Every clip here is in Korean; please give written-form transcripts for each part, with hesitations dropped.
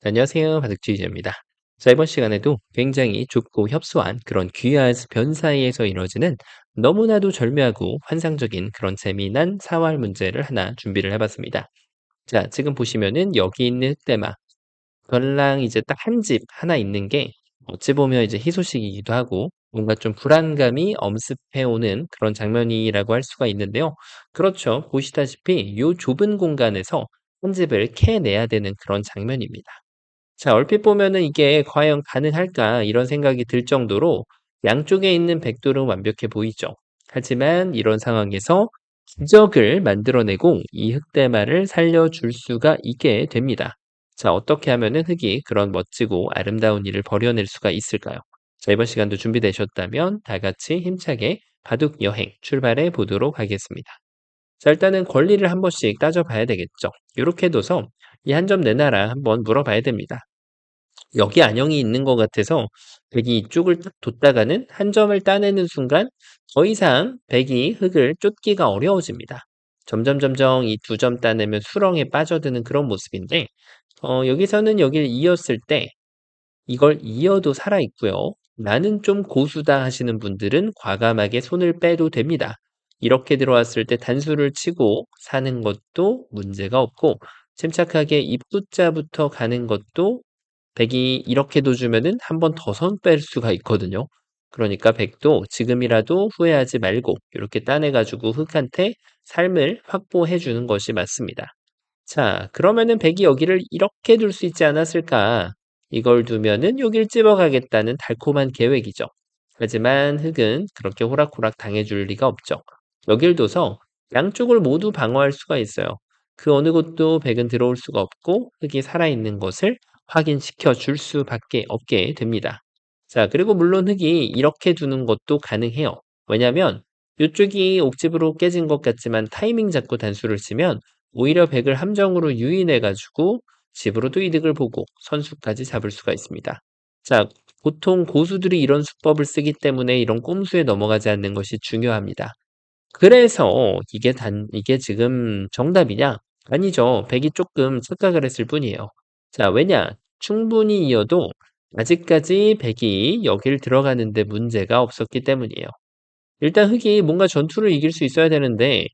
안녕하세요. 바둑주의자입니다. 자, 이번 시간에도 굉장히 좁고 협소한 그런 귀한 변 사이에서 이루어지는 너무나도 절묘하고 환상적인 그런 재미난 사활 문제를 하나 준비를 해봤습니다. 자, 지금 보시면은 여기 있는 흑대마, 별랑 이제 딱 한 집 하나 있는 게 어찌 보면 이제 희소식이기도 하고 뭔가 좀 불안감이 엄습해오는 그런 장면이라고 할 수가 있는데요. 그렇죠. 보시다시피 이 좁은 공간에서 한 집을 캐내야 되는 그런 장면입니다. 자, 얼핏 보면은 '이게 과연 가능할까?' 이런 생각이 들 정도로 양쪽에 있는 백돌은 완벽해 보이죠. 하지만 이런 상황에서 기적을 만들어내고 이 흑대마를 살려줄 수가 있게 됩니다. 자, 어떻게 하면은 흑이 그런 멋지고 아름다운 일을 벌여낼 수가 있을까요? 자, 이번 시간도 준비되셨다면 다 같이 힘차게 바둑 여행 출발해 보도록 하겠습니다. 자, 일단은 권리를 한 번씩 따져 봐야 되겠죠. 요렇게 둬서 "이 한 점 내놔라." 한번 물어봐야 됩니다. 여기 안형이 있는 것 같아서 백이 이쪽을 딱 뒀다가는 한 점을 따내는 순간 더 이상 백이 흙을 쫓기가 어려워집니다. 점점 이 두 점 따내면 수렁에 빠져드는 그런 모습인데 여기서는 여기를 이었을 때 이걸 이어도 살아있고요. 나는 좀 고수다 하시는 분들은 과감하게 손을 빼도 됩니다. 이렇게 들어왔을 때 단수를 치고 사는 것도 문제가 없고 침착하게 입구자부터 가는 것도 백이 이렇게 둬주면은 한 번 더 손 뺄 수가 있거든요. 그러니까 백도 지금이라도 후회하지 말고 이렇게 따내 가지고 흑한테 삶을 확보해 주는 것이 맞습니다. 자, 그러면은 백이 여기를 이렇게 둘 수 있지 않았을까? 이걸 두면은 여길 찝어가겠다는 달콤한 계획이죠. 하지만 흑은 그렇게 호락호락 당해줄 리가 없죠. 여길 둬서 양쪽을 모두 방어할 수가 있어요. 그 어느 곳도 백은 들어올 수가 없고 흑이 살아있는 것을 확인시켜 줄 수밖에 없게 됩니다. 자, 그리고 물론 흑이 이렇게 두는 것도 가능해요. 왜냐면 이쪽이 옥집으로 깨진 것 같지만 타이밍 잡고 단수를 치면 오히려 백을 함정으로 유인해 가지고 집으로도 이득을 보고 선수까지 잡을 수가 있습니다. 자, 보통 고수들이 이런 수법을 쓰기 때문에 이런 꼼수에 넘어가지 않는 것이 중요합니다. 그래서 이게 지금 정답이냐? 아니죠. 백이 조금 착각을 했을 뿐이에요. 자, 왜냐? 충분히 이어도 아직까지 백이 여길 들어가는 데 문제가 없었기 때문이에요. 일단 흑이 뭔가 전투를 이길 수 있어야 되는데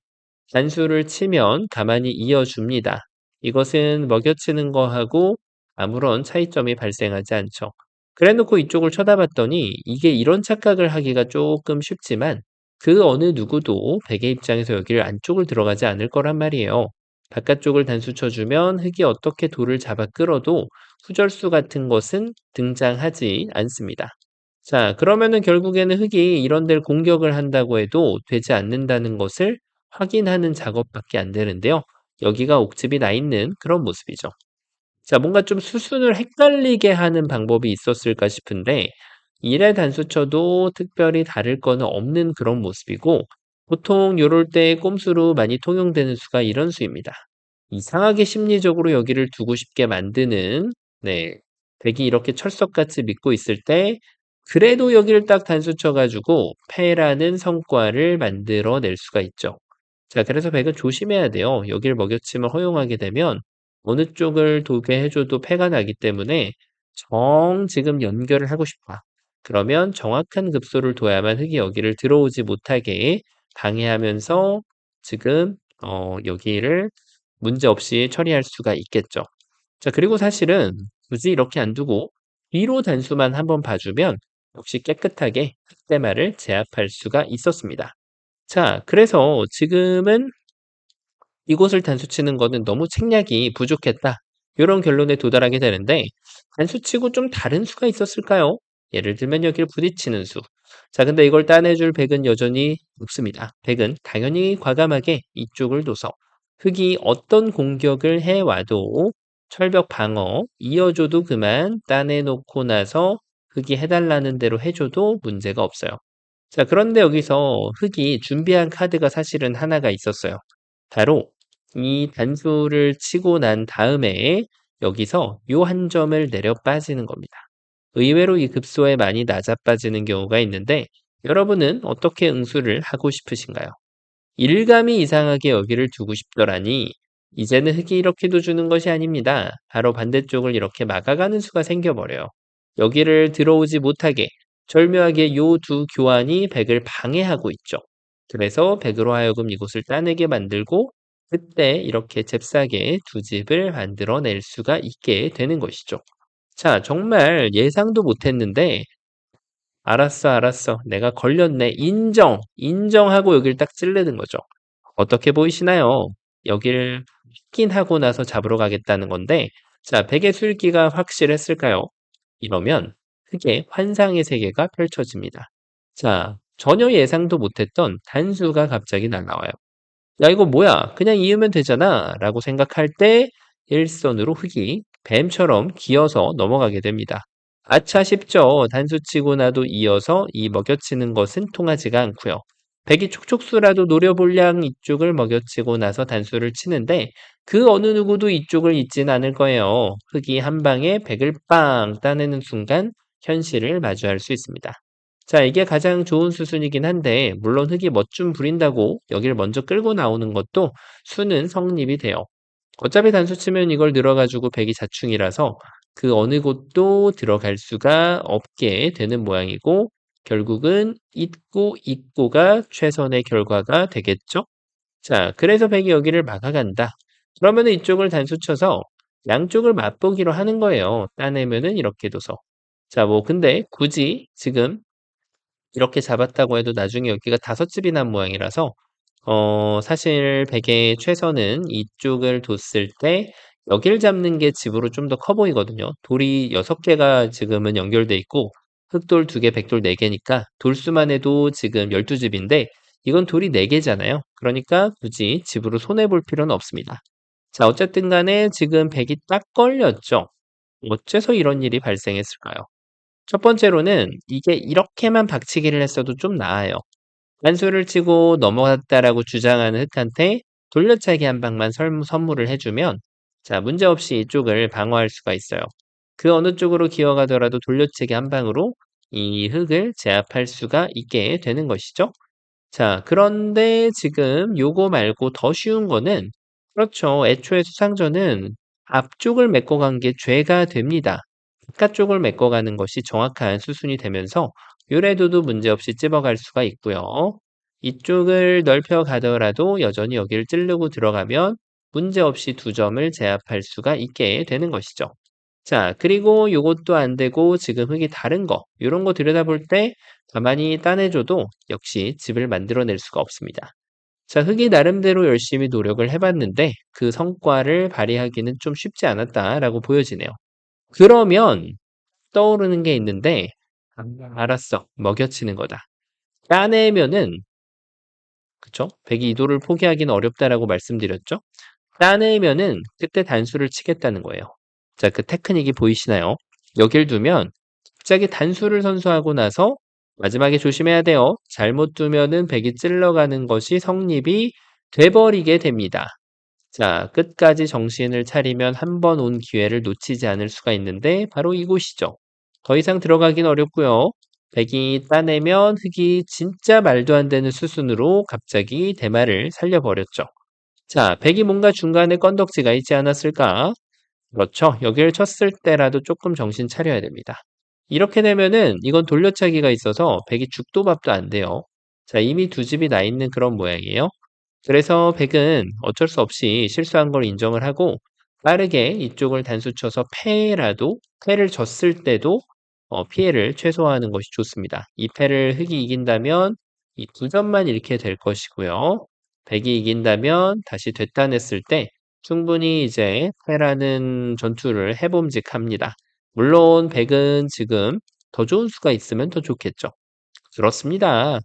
단수를 치면 가만히 이어줍니다. 이것은 먹여치는 거하고 아무런 차이점이 발생하지 않죠. 그래 놓고 이쪽을 쳐다봤더니 이게 이런 착각을 하기가 조금 쉽지만 그 어느 누구도 백의 입장에서 여기를 안쪽을 들어가지 않을 거란 말이에요. 바깥쪽을 단수 쳐주면 흑이 어떻게 돌을 잡아 끌어도 후절수 같은 것은 등장하지 않습니다. 자, 그러면은 결국에는 흑이 이런 데를 공격을 한다고 해도 되지 않는다는 것을 확인하는 작업밖에 안 되는데요. 여기가 옥집이 나 있는 그런 모습이죠. 자, 뭔가 좀 수순을 헷갈리게 하는 방법이 있었을까 싶은데 1의 단수쳐도 특별히 다를 거는 없는 그런 모습이고 보통 요럴 때 꼼수로 많이 통용되는 수가 이런 수입니다. 이상하게 심리적으로 여기를 두고 싶게 만드는 네, 백이 이렇게 철석같이 믿고 있을 때 그래도 여기를 딱 단수 쳐가지고 패라는 성과를 만들어낼 수가 있죠. 자, 그래서 백은 조심해야 돼요. 여기를 먹여침을 허용하게 되면 어느 쪽을 도게 해줘도 패가 나기 때문에 지금 연결을 하고 싶다. 그러면 정확한 급소를 둬야만 흑이 여기를 들어오지 못하게 방해하면서 지금 여기를 문제없이 처리할 수가 있겠죠. 자, 그리고 사실은 굳이 이렇게 안 두고 뒤로 단수만 한번 봐주면 역시 깨끗하게 흑대마를 제압할 수가 있었습니다. 자, 그래서 지금은 이곳을 단수치는 거는 너무 책략이 부족했다. 요런 결론에 도달하게 되는데 단수치고 좀 다른 수가 있었을까요? 예를 들면 여기를 부딪히는 수. 자, 근데 이걸 따내줄 백은 여전히 없습니다. 백은 당연히 과감하게 이쪽을 둬서 흑이 어떤 공격을 해와도 철벽 방어 이어줘도 그만 따내놓고 나서 흑이 해달라는 대로 해줘도 문제가 없어요. 자, 그런데 여기서 흑이 준비한 카드가 사실은 하나가 있었어요. 바로 이 단수를 치고 난 다음에 여기서 요 한 점을 내려 빠지는 겁니다. 의외로 이 급소에 많이 낮아 빠지는 경우가 있는데 여러분은 어떻게 응수를 하고 싶으신가요? 일감이 이상하게 여기를 두고 싶더라니 이제는 흙이 이렇게도 주는 것이 아닙니다. 바로 반대쪽을 이렇게 막아가는 수가 생겨버려요. 여기를 들어오지 못하게 절묘하게 요 두 교환이 백을 방해하고 있죠. 그래서 백으로 하여금 이곳을 따내게 만들고 그때 이렇게 잽싸게 두 집을 만들어낼 수가 있게 되는 것이죠. 자, 정말 예상도 못했는데 알았어, 알았어. 내가 걸렸네. 인정하고 여길 딱 찌르는 거죠. 어떻게 보이시나요? 여기를 확인하고 나서 잡으러 가겠다는 건데, 자, 백의 술기가 확실했을까요? 이러면 크게 환상의 세계가 펼쳐집니다. 자, 전혀 예상도 못했던 단수가 갑자기 날라와요. 야, 이거 뭐야? 그냥 이으면 되잖아. 라고 생각할 때 일선으로 흙이 뱀처럼 기어서 넘어가게 됩니다. 아차 싶죠. 단수 치고 나도 이어서 이 먹여치는 것은 통하지가 않고요. 백이 촉촉수라도 노려볼 이쪽을 먹여치고 나서 단수를 치는데 그 어느 누구도 이쪽을 잊진 않을 거예요. 흙이 한 방에 백을 빵 따내는 순간 현실을 마주할 수 있습니다. 자, 이게 가장 좋은 수순이긴 한데 물론 흙이 멋 좀 부린다고 여길 먼저 끌고 나오는 것도 수는 성립이 돼요. 어차피 단수 치면 이걸 늘어가지고 백이 자충이라서 그 어느 곳도 들어갈 수가 없게 되는 모양이고 결국은 있고가 최선의 결과가 되겠죠? 자, 그래서 백이 여기를 막아간다. 그러면은 이쪽을 단수 쳐서 양쪽을 맛보기로 하는 거예요. 따내면은 이렇게 둬서. 자, 뭐 근데 굳이 지금 이렇게 잡았다고 해도 나중에 여기가 다섯 집이 난 모양이라서 사실 백의 최선은 이쪽을 뒀을 때 여길 잡는 게 집으로 좀 더 커 보이거든요. 돌이 6개가 지금은 연결돼 있고 흑돌 2개, 백돌 4개니까 돌수만 해도 지금 12집인데 이건 돌이 4개잖아요. 그러니까 굳이 집으로 손해 볼 필요는 없습니다. 자, 어쨌든 간에 지금 백이 딱 걸렸죠. 어째서 이런 일이 발생했을까요? 첫 번째로는 이게 이렇게만 박치기를 했어도 좀 나아요. 딴수를 치고 넘어갔다라고 주장하는 흑한테 돌려차기 한 방만 선물을 해주면 자, 문제없이 이쪽을 방어할 수가 있어요. 그 어느 쪽으로 기어가더라도 돌려치기 한 방으로 이 흑을 제압할 수가 있게 되는 것이죠. 자, 그런데 지금 요거 말고 더 쉬운 거는 그렇죠. 애초에 수상전은 앞쪽을 메꿔간 게 죄가 됩니다. 바깥쪽을 메꿔가는 것이 정확한 수순이 되면서 요래도도 문제없이 찝어갈 수가 있고요. 이쪽을 넓혀 가더라도 여전히 여기를 찌르고 들어가면 문제없이 두 점을 제압할 수가 있게 되는 것이죠. 자, 그리고 요것도 안 되고 지금 흙이 다른 거, 요런 거 들여다볼 때 가만히 따내줘도 역시 집을 만들어낼 수가 없습니다. 자, 흙이 나름대로 열심히 노력을 해봤는데 그 성과를 발휘하기는 좀 쉽지 않았다라고 보여지네요. 그러면 떠오르는 게 있는데, 알았어. 먹여치는 거다. 따내면은, 그쵸? 백이 이도를 포기하기는 어렵다라고 말씀드렸죠? 따내면은 그때 단수를 치겠다는 거예요. 자, 그 테크닉이 보이시나요? 여길 두면 갑자기 단수를 선수하고 나서 마지막에 조심해야 돼요. 잘못 두면은 백이 찔러가는 것이 성립이 돼버리게 됩니다. 자, 끝까지 정신을 차리면 한 번 온 기회를 놓치지 않을 수가 있는데 바로 이곳이죠. 더 이상 들어가긴 어렵고요. 백이 따내면 흙이 진짜 말도 안 되는 수순으로 갑자기 대마를 살려버렸죠. 자, 백이 뭔가 중간에 건덕지가 있지 않았을까? 그렇죠. 여기를 쳤을 때라도 조금 정신 차려야 됩니다. 이렇게 되면은 이건 돌려차기가 있어서 백이 죽도 밥도 안 돼요. 자, 이미 두 집이 나 있는 그런 모양이에요. 그래서 백은 어쩔 수 없이 실수한 걸 인정을 하고 빠르게 이쪽을 단수 쳐서 패를 졌을 때도 피해를 최소화하는 것이 좋습니다. 이 패를 흑이 이긴다면 이 두 점만 잃게 될 것이고요. 백이 이긴다면 다시 되따냈을 때 충분히 이제 패라는 전투를 해봄직합니다. 물론 백은 지금 더 좋은 수가 있으면 더 좋겠죠. 그렇습니다.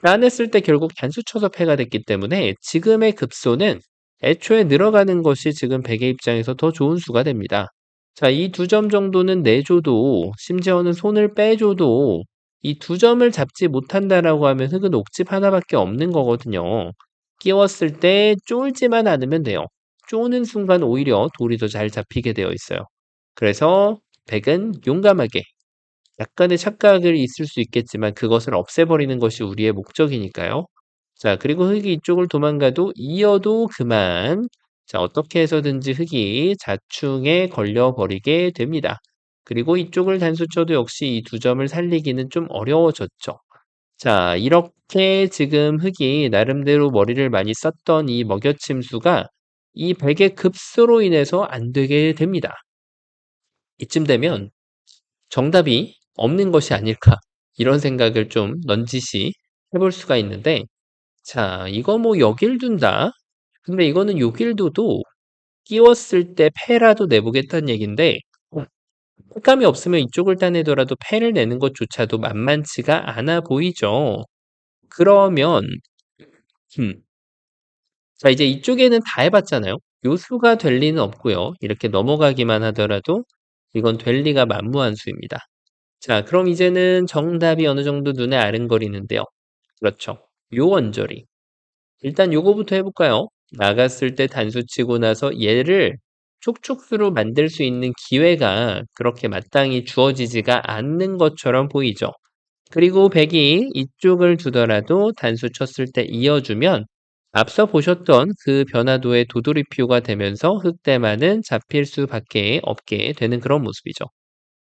따냈을 때 결국 단수 쳐서 패가 됐기 때문에 지금의 급소는 애초에 늘어가는 것이 지금 백의 입장에서 더 좋은 수가 됩니다. 자, 이 두 점 정도는 내줘도 심지어는 손을 빼줘도 이 두 점을 잡지 못한다라고 하면 흙은 옥집 하나밖에 없는 거거든요. 끼웠을 때 쫄지만 않으면 돼요. 쪼는 순간 오히려 돌이 더 잘 잡히게 되어 있어요. 그래서 백은 용감하게 약간의 착각을 있을 수 있겠지만 그것을 없애버리는 것이 우리의 목적이니까요. 자, 그리고 흙이 이쪽을 도망가도 이어도 그만 자, 어떻게 해서든지 흙이 자충에 걸려버리게 됩니다. 그리고 이쪽을 단수 쳐도 역시 이 두 점을 살리기는 좀 어려워졌죠. 자, 이렇게 지금 흙이 나름대로 머리를 많이 썼던 이 먹여침수가 이 백의 급소로 인해서 안 되게 됩니다. 이쯤 되면 정답이 없는 것이 아닐까 이런 생각을 좀 넌지시 해볼 수가 있는데 자, 이거 뭐 여길 둔다. 근데 이거는 요길 둬도 끼웠을 때 패라도 내보겠다는 얘긴데 촉감이 없으면 이쪽을 따내더라도 패를 내는 것조차도 만만치가 않아 보이죠. 그러면 음, 자 이제 이쪽에는 다 해봤잖아요. 요수가 될 리는 없고요. 이렇게 넘어가기만 하더라도 이건 될 리가 만무한 수입니다. 자, 그럼 이제는 정답이 어느 정도 눈에 아른거리는데요. 그렇죠. 요 언저리. 일단 요거부터 해볼까요? 나갔을 때 단수 치고 나서 얘를 촉촉수로 만들 수 있는 기회가 그렇게 마땅히 주어지지가 않는 것처럼 보이죠. 그리고 백이 이쪽을 두더라도 단수 쳤을 때 이어주면 앞서 보셨던 그 변화도의 도돌이표가 되면서 흑대만은 잡힐 수밖에 없게 되는 그런 모습이죠.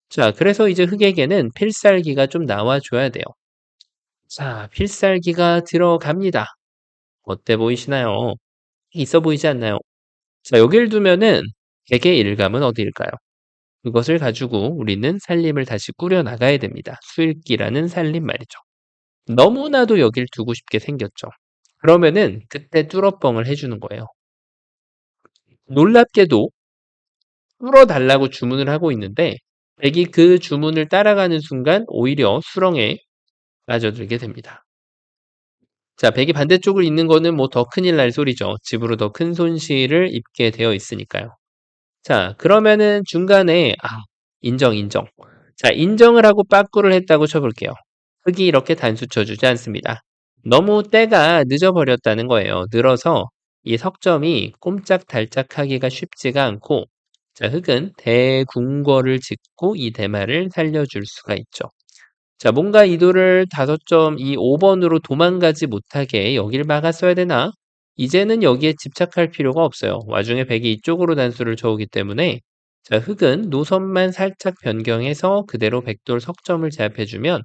자, 그래서 이제 흑에게는 필살기가 좀 나와줘야 돼요. 자, 필살기가 들어갑니다. 어때 보이시나요? 있어 보이지 않나요? 자, 여길 두면은 백의 일감은 어디일까요? 그것을 가지고 우리는 살림을 다시 꾸려 나가야 됩니다. 수일기라는 살림 말이죠. 너무나도 여길 두고 싶게 생겼죠. 그러면은 그때 뚫어뻥을 해주는 거예요. 놀랍게도 뚫어달라고 주문을 하고 있는데 백이 그 주문을 따라가는 순간 오히려 수렁에 빠져들게 됩니다. 자, 백이 반대쪽을 잇는 거는 뭐 더 큰일 날 소리죠. 집으로 더 큰 손실을 입게 되어 있으니까요. 자, 그러면은 중간에 인정. 자, 인정을 하고 빠꾸를 했다고 쳐볼게요. 흙이 이렇게 단수 쳐주지 않습니다. 너무 때가 늦어버렸다는 거예요. 늘어서 이 석점이 꼼짝달짝하기가 쉽지가 않고 자, 흙은 대궁궐을 짓고 이 대마를 살려줄 수가 있죠. 자, 뭔가 이도를 5점 이 5번으로 도망가지 못하게 여길 막았어야 되나? 이제는 여기에 집착할 필요가 없어요. 와중에 백이 이쪽으로 단수를 쳐오기 때문에 자, 흑은 노선만 살짝 변경해서 그대로 백돌 석점을 제압해주면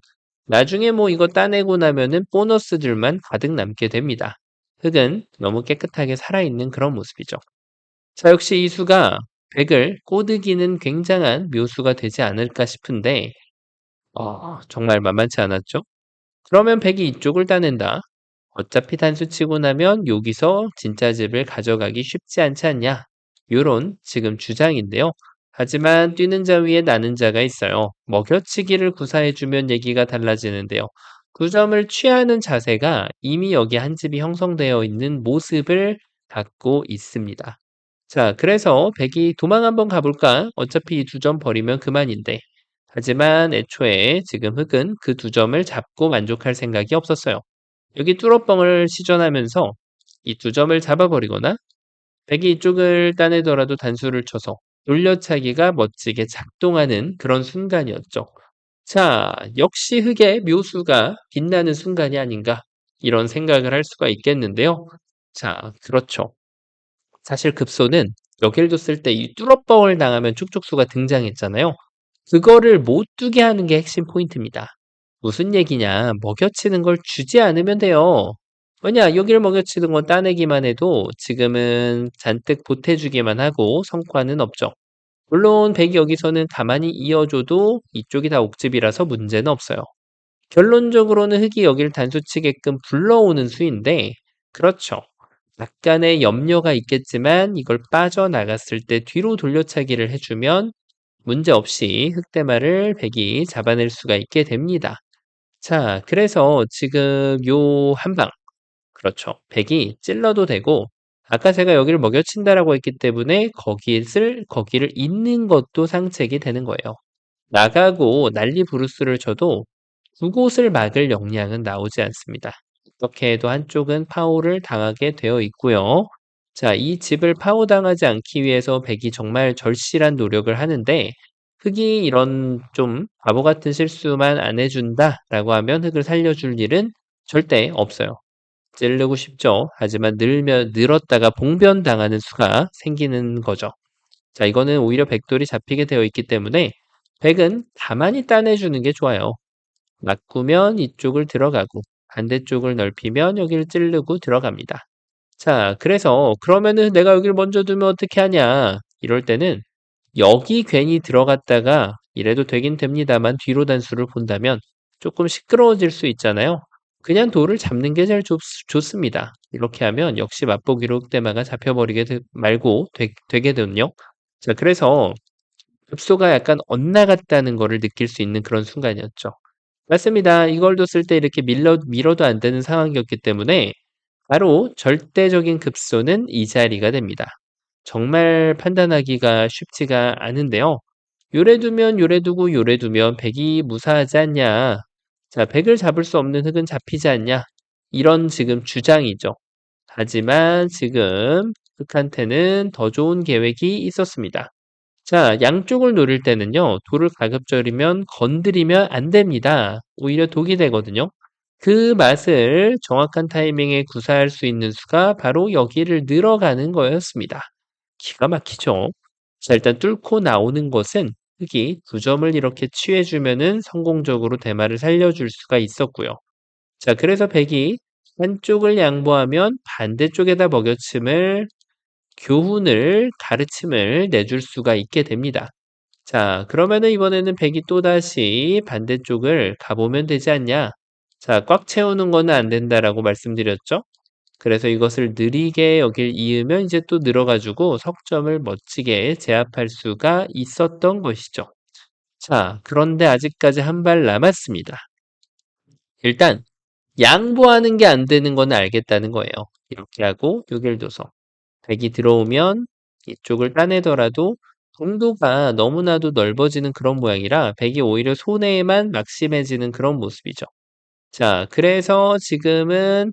나중에 뭐 이거 따내고 나면은 보너스들만 가득 남게 됩니다. 흑은 너무 깨끗하게 살아있는 그런 모습이죠. 자, 역시 이 수가 백을 꼬드기는 굉장한 묘수가 되지 않을까 싶은데 정말 만만치 않았죠? 그러면 백이 이쪽을 따낸다. 어차피 단수 치고 나면 여기서 진짜 집을 가져가기 쉽지 않지 않냐? 요런 지금 주장인데요. 하지만 뛰는 자 위에 나는 자가 있어요. 먹여치기를 구사해주면 얘기가 달라지는데요. 9점을 취하는 자세가 이미 여기 한 집이 형성되어 있는 모습을 갖고 있습니다. 자, 그래서 백이 도망 한번 가볼까? 어차피 이 2점 버리면 그만인데. 하지만 애초에 지금 흑은 그 2점을 잡고 만족할 생각이 없었어요. 여기 뚫어뻥을 시전하면서 이 2점을 잡아버리거나 백이 이쪽을 따내더라도 단수를 쳐서 돌려차기가 멋지게 작동하는 그런 순간이었죠. 자, 역시 흑의 묘수가 빛나는 순간이 아닌가 이런 생각을 할 수가 있겠는데요. 자, 그렇죠. 사실 급소는 여길 뒀을 때 이 뚫어뻥을 당하면 축축수가 등장했잖아요. 그거를 못 두게 하는 게 핵심 포인트입니다. 무슨 얘기냐? 먹여치는 걸 주지 않으면 돼요. 왜냐? 여기를 먹여치는 건 따내기만 해도 지금은 잔뜩 보태주기만 하고 성과는 없죠. 물론 백이 여기서는 가만히 이어줘도 이쪽이 다 옥집이라서 문제는 없어요. 결론적으로는 흑이 여기를 단수치게끔 불러오는 수인데 그렇죠. 약간의 염려가 있겠지만 이걸 빠져나갔을 때 뒤로 돌려차기를 해주면 문제없이 흑대마를 백이 잡아낼 수가 있게 됩니다. 자, 그래서 지금 요 한 방, 그렇죠. 백이 찔러도 되고, 아까 제가 여기를 먹여친다라고 했기 때문에 거기를 잇는 것도 상책이 되는 거예요. 나가고 난리 부르스를 쳐도 두 곳을 막을 역량은 나오지 않습니다. 어떻게 해도 한쪽은 파호를 당하게 되어 있고요. 자, 이 집을 파호당하지 않기 위해서 백이 정말 절실한 노력을 하는데 흑이 이런 좀 바보 같은 실수만 안 해준다라고 하면 흑을 살려줄 일은 절대 없어요. 찌르고 싶죠. 하지만 늘었다가 봉변당하는 수가 생기는 거죠. 자, 이거는 오히려 백돌이 잡히게 되어 있기 때문에 백은 가만히 따내주는 게 좋아요. 바꾸면 이쪽을 들어가고 반대쪽을 넓히면 여기를 찌르고 들어갑니다. 자, 그래서 그러면은 내가 여기를 먼저 두면 어떻게 하냐? 이럴 때는 여기 괜히 들어갔다가 이래도 되긴 됩니다만 뒤로 단수를 본다면 조금 시끄러워질 수 있잖아요. 그냥 돌을 잡는 게 제일 좋습니다. 이렇게 하면 역시 맛보기로 흑대마가 잡혀버리게 말고 되게 되거든요. 자, 그래서 급소가 약간 엇나갔다는 거를 느낄 수 있는 그런 순간이었죠. 맞습니다. 이걸 뒀을 때 이렇게 밀어도 안 되는 상황이었기 때문에 바로 절대적인 급소는 이 자리가 됩니다. 정말 판단하기가 쉽지가 않은데요. 요래 두면 요래 두고 요래 두면 백이 무사하지 않냐. 자, 백을 잡을 수 없는 흙은 잡히지 않냐. 이런 지금 주장이죠. 하지만 지금 흑한테는 더 좋은 계획이 있었습니다. 자, 양쪽을 노릴 때는요, 돌을 가급적이면 건드리면 안 됩니다. 오히려 독이 되거든요. 그 맛을 정확한 타이밍에 구사할 수 있는 수가 바로 여기를 늘어가는 거였습니다. 기가 막히죠? 자, 일단 뚫고 나오는 것은 흙이 두 점을 이렇게 취해주면은 성공적으로 대마를 살려줄 수가 있었고요. 자, 그래서 백이 한쪽을 양보하면 반대쪽에다 먹여침을 교훈을 가르침을 내줄 수가 있게 됩니다. 자, 그러면은 이번에는 백이 또다시 반대쪽을 가보면 되지 않냐? 자, 꽉 채우는 거는 안 된다라고 말씀드렸죠? 그래서 이것을 느리게 여길 이으면 이제 또 늘어가지고 석점을 멋지게 제압할 수가 있었던 것이죠. 자, 그런데 아직까지 한 발 남았습니다. 일단 양보하는 게 안 되는 건 알겠다는 거예요. 이렇게 하고 여길 둬서 백이 들어오면 이쪽을 따내더라도 공도가 너무나도 넓어지는 그런 모양이라 백이 오히려 손해에만 막심해지는 그런 모습이죠. 자, 그래서 지금은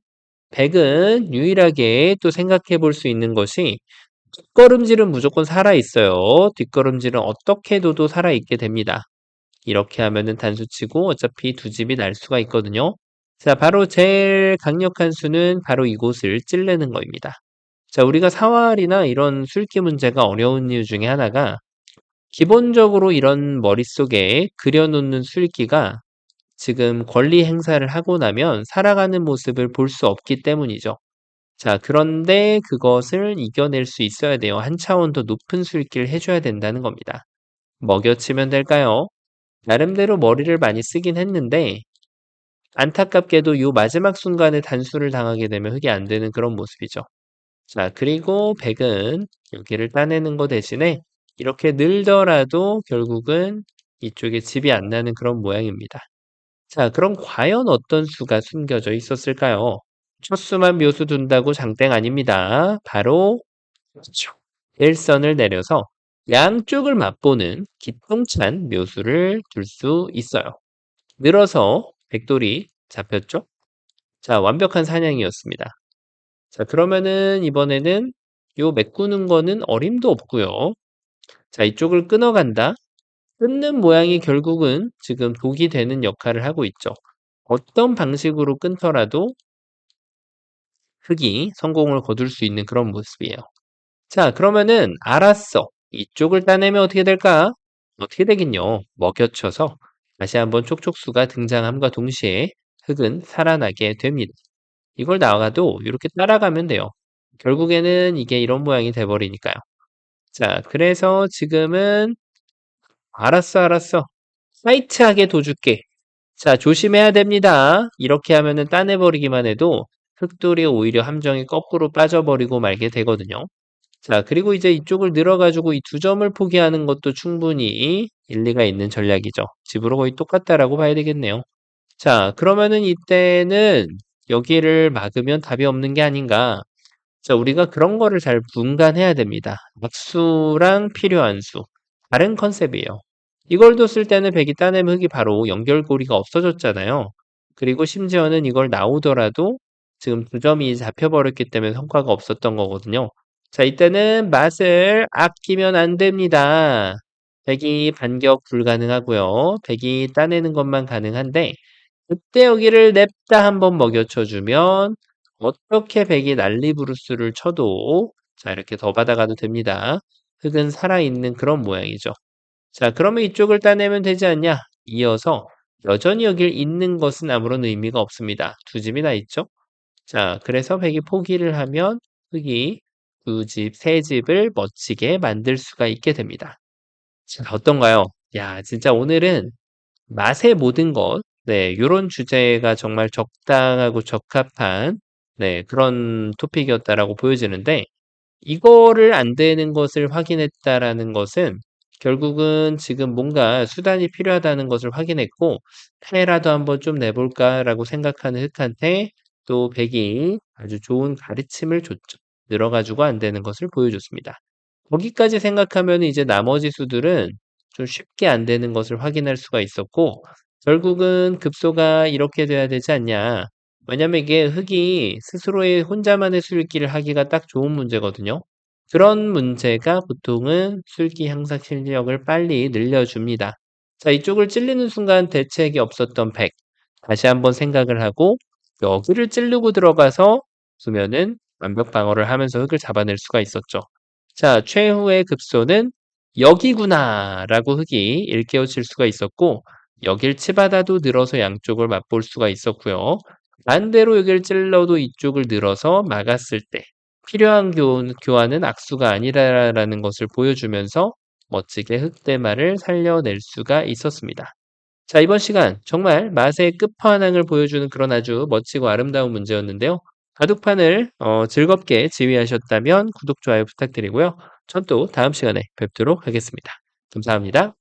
백은 유일하게 또 생각해 볼 수 있는 것이 뒷걸음질은 무조건 살아있어요. 뒷걸음질은 어떻게 둬도 살아있게 됩니다. 이렇게 하면은 단수치고 어차피 두 집이 날 수가 있거든요. 자, 바로 제일 강력한 수는 바로 이곳을 찌르는 거입니다. 자, 우리가 사활이나 이런 술기 문제가 어려운 이유 중에 하나가 기본적으로 이런 머릿속에 그려놓는 술기가 지금 권리 행사를 하고 나면 살아가는 모습을 볼 수 없기 때문이죠. 자, 그런데 그것을 이겨낼 수 있어야 돼요. 한 차원 더 높은 술기를 해줘야 된다는 겁니다. 먹여치면 될까요? 나름대로 머리를 많이 쓰긴 했는데 안타깝게도 요 마지막 순간에 단수를 당하게 되면 흑이 안 되는 그런 모습이죠. 자, 그리고 백은 여기를 따내는 거 대신에 이렇게 늘더라도 결국은 이쪽에 집이 안 나는 그런 모양입니다. 자, 그럼 과연 어떤 수가 숨겨져 있었을까요? 첫 수만 묘수 둔다고 장땡 아닙니다. 바로 그렇죠. 일선을 내려서 양쪽을 맛보는 기똥찬 묘수를 둘 수 있어요. 늘어서 백돌이 잡혔죠? 자, 완벽한 사냥이었습니다. 자, 그러면은 이번에는 요 메꾸는 거는 어림도 없고요. 자, 이쪽을 끊어간다. 끊는 모양이 결국은 지금 독이 되는 역할을 하고 있죠. 어떤 방식으로 끊더라도 흑이 성공을 거둘 수 있는 그런 모습이에요. 자, 그러면은 알았어. 이쪽을 따내면 어떻게 될까? 어떻게 되긴요. 먹여쳐서 다시 한번 촉촉수가 등장함과 동시에 흑은 살아나게 됩니다. 이걸 나가도 이렇게 따라가면 돼요. 결국에는 이게 이런 모양이 돼버리니까요. 자, 그래서 지금은 알았어, 알았어. 타이트하게 둬줄게. 자, 조심해야 됩니다. 이렇게 하면은 따내버리기만 해도 흑돌이 오히려 함정이 거꾸로 빠져버리고 말게 되거든요. 자, 그리고 이제 이쪽을 늘어가지고 이 두 점을 포기하는 것도 충분히 일리가 있는 전략이죠. 집으로 거의 똑같다라고 봐야 되겠네요. 자, 그러면은 이때는 여기를 막으면 답이 없는 게 아닌가. 자, 우리가 그런 거를 잘 분간해야 됩니다. 악수랑 필요한 수. 다른 컨셉이에요. 이걸 뒀을 때는 백이 따내면 흑이 바로 연결고리가 없어졌잖아요. 그리고 심지어는 이걸 나오더라도 지금 두 점이 잡혀버렸기 때문에 성과가 없었던 거거든요. 자, 이때는 맛을 아끼면 안 됩니다. 백이 반격 불가능하고요. 백이 따내는 것만 가능한데 그때 여기를 냅다 한번 먹여쳐주면 어떻게 백이 난리부르스를 쳐도 자 이렇게 더 받아가도 됩니다. 흙은 살아있는 그런 모양이죠. 자 그러면 이쪽을 따내면 되지 않냐? 이어서 여전히 여길 잇는 것은 아무런 의미가 없습니다. 두 집이 나 있죠? 자 그래서 백이 포기를 하면 흙이 두 집, 세 집을 멋지게 만들 수가 있게 됩니다. 자 어떤가요? 야 진짜 오늘은 맛의 모든 것 네 요런 주제가 정말 적당하고 적합한 네 그런 토픽이었다라고 보여지는데 이거를 안 되는 것을 확인했다라는 것은 결국은 지금 뭔가 수단이 필요하다는 것을 확인했고 '패라도 한번 좀 내 볼까.'라고 생각하는 흑한테 또 백이 아주 좋은 가르침을 줬죠. 늘어 가지고 안 되는 것을 보여줬습니다. 거기까지 생각하면은 이제 나머지 수들은 좀 쉽게 안 되는 것을 확인할 수가 있었고 결국은 급소가 이렇게 돼야 되지 않냐. 왜냐면 이게 흙이 스스로의 혼자만의 술기를 하기가 딱 좋은 문제거든요. 그런 문제가 보통은 술기 향상 실력을 빨리 늘려줍니다. 자, 이쪽을 찔리는 순간 대책이 없었던 100. 다시 한번 생각을 하고 여기를 찌르고 들어가서 두면은 완벽 방어를 하면서 흙을 잡아낼 수가 있었죠. 자, 최후의 급소는 여기구나라고 흙이 일깨워질 수가 있었고 여길 치받아도 늘어서 양쪽을 맛볼 수가 있었고요. 반대로 여길 찔러도 이쪽을 늘어서 막았을 때 필요한 교환은 악수가 아니라라는 것을 보여주면서 멋지게 흑대마를 살려낼 수가 있었습니다. 자, 이번 시간 정말 맛의 끝판왕을 보여주는 그런 아주 멋지고 아름다운 문제였는데요. 바둑판을 즐겁게 지휘하셨다면 구독, 좋아요 부탁드리고요. 전 또 다음 시간에 뵙도록 하겠습니다. 감사합니다.